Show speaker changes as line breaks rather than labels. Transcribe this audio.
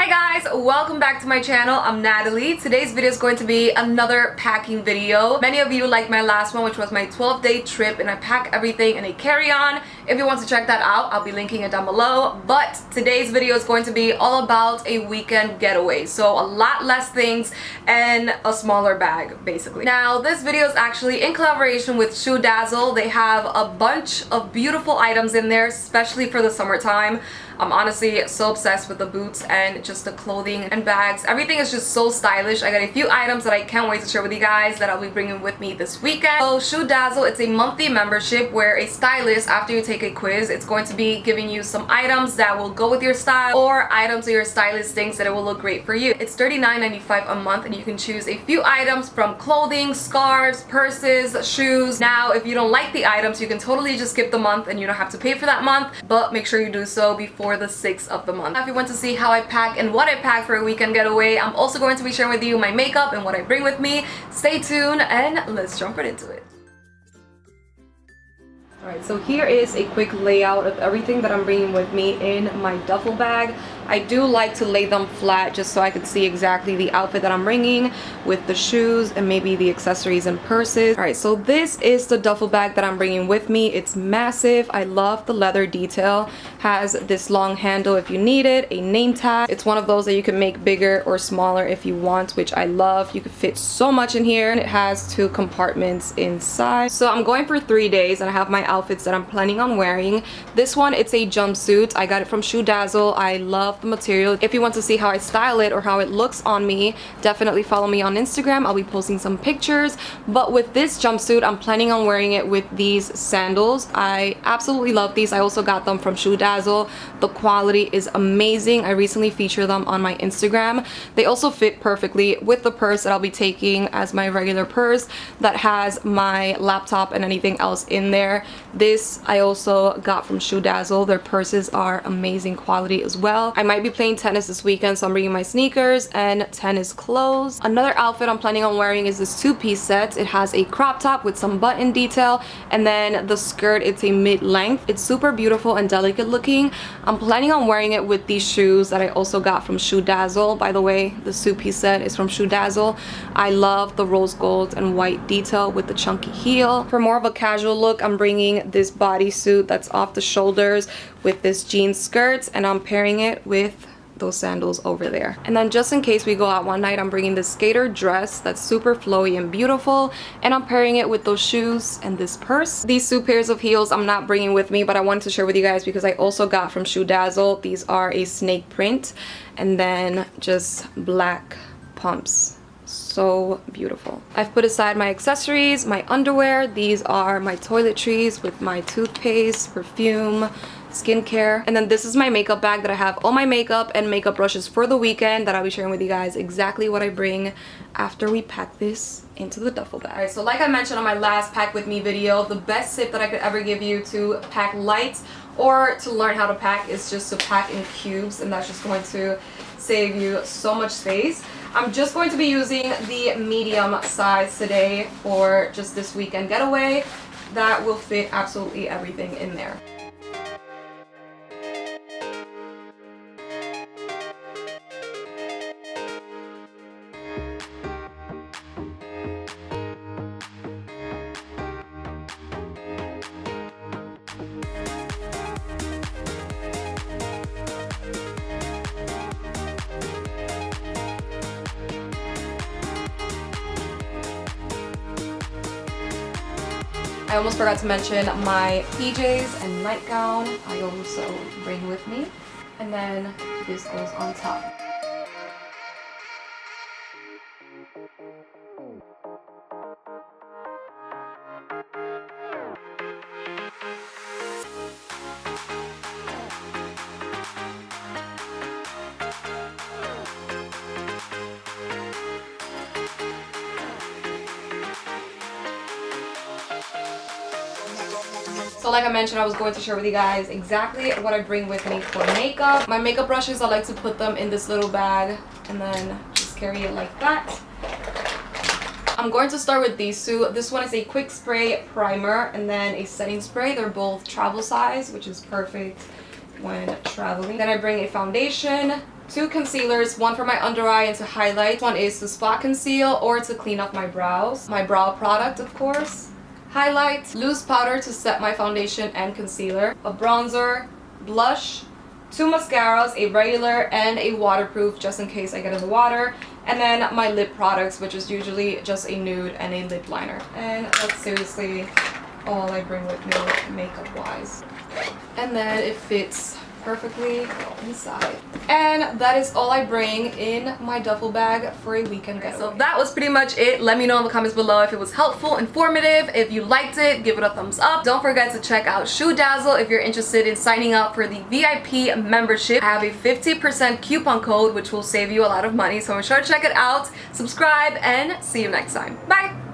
Hi guys, welcome back to my channel. I'm Natalie. Today's video is going to be another packing video. Many of you liked my last one, which was my 12-day trip, and I pack everything in a carry-on. If you want to check that out, I'll be linking it down below. But today's video is going to be all about a weekend getaway. So a lot less things and a smaller bag, basically. Now, this video is actually in collaboration with Shoedazzle. They have a bunch of beautiful items in there, especially for the summertime. I'm honestly so obsessed with the boots and just the clothing and bags. Everything is just so stylish. I got a few items that I can't wait to share with you guys that I'll be bringing with me this weekend. So Shoedazzle, it's a monthly membership where a stylist, after you take a quiz, it's going to be giving you some items that will go with your style or items that your stylist thinks that it will look great for you. It's $39.95 a month and you can choose a few items from clothing, scarves, purses, shoes. Now, if you don't like the items, you can totally just skip the month and you don't have to pay for that month, but make sure you do so before the 6th of the month. If you want to see how I pack and what I pack for a weekend getaway, I'm also going to be sharing with you my makeup and what I bring with me. Stay tuned and let's jump right into it. Alright, so here is a quick layout of everything that I'm bringing with me in my duffel bag. I do like to lay them flat just so I could see exactly the outfit that I'm bringing with the shoes and maybe the accessories and purses. Alright, so this is the duffel bag that I'm bringing with me. It's massive. I love the leather detail. Has this long handle if you need it, a name tag. It's one of those that you can make bigger or smaller if you want, which I love. You could fit so much in here, and it has 2 compartments inside. So I'm going for 3 days and I have my outfits that I'm planning on wearing. This one, it's a jumpsuit. I got it from Shoedazzle. I love the material. If you want to see how I style it or how it looks on me, definitely follow me on Instagram. I'll be posting some pictures. But with this jumpsuit, I'm planning on wearing it with these sandals. I absolutely love these. I also got them from Shoedazzle. The quality is amazing. I recently featured them on my Instagram. They also fit perfectly with the purse that I'll be taking as my regular purse that has my laptop and anything else in there. This I also got from Shoedazzle. Their purses are amazing quality as well. I might be playing tennis this weekend, so I'm bringing my sneakers and tennis clothes. Another outfit I'm planning on wearing is this 2-piece set. It has a crop top with some button detail, and then the skirt, it's a mid-length. It's super beautiful and delicate looking. I'm planning on wearing it with these shoes that I also got from Shoedazzle. By the way, the 2-piece set is from Shoedazzle. I love the rose gold and white detail with the chunky heel. For more of a casual look, I'm bringing this bodysuit that's off the shoulders with this jean skirt, and I'm pairing it with those sandals over there. And then just in case we go out one night, I'm bringing this skater dress that's super flowy and beautiful, and I'm pairing it with those shoes and this purse. These 2 pairs of heels I'm not bringing with me, but I wanted to share with you guys because I also got from Shoedazzle. These are a snake print and then just black pumps. So beautiful. I've put aside my accessories, my underwear. These are my toiletries with my toothpaste, perfume, skincare, and then this is my makeup bag that I have all my makeup and makeup brushes for the weekend that I'll be sharing with you guys exactly what I bring after we pack this into the duffel bag. Alright, so like I mentioned on my last pack with me video, the best tip that I could ever give you to pack light or to learn how to pack is just to pack in cubes, and that's just going to save you so much space. I'm just going to be using the medium size today for just this weekend getaway. That will fit absolutely everything in there. I almost forgot to mention my PJs and nightgown I also bring with me, and then this goes on top. So like I mentioned, I was going to share with you guys exactly what I bring with me for makeup. My makeup brushes, I like to put them in this little bag and then just carry it like that. I'm going to start with these two. This one is a quick spray primer and then a setting spray. They're both travel size, which is perfect when traveling. Then I bring a foundation, 2 concealers, one for my under eye and to highlight. One is to spot conceal or to clean up my brows. My brow product, of course. Highlight, loose powder to set my foundation and concealer, a bronzer, blush, 2 mascaras, a regular and a waterproof just in case I get in the water, and then my lip products, which is usually just a nude and a lip liner. And that's seriously all I bring with me makeup wise. And then it fits perfectly inside. And that is all I bring in my duffel bag for a weekend getaway. So that was pretty much it. Let me know in the comments below if it was helpful, informative. If you liked it, give it a thumbs up. Don't forget to check out Shoedazzle if you're interested in signing up for the VIP membership. I have a 50% coupon code which will save you a lot of money, so make sure to check it out, subscribe, and see you next time. Bye!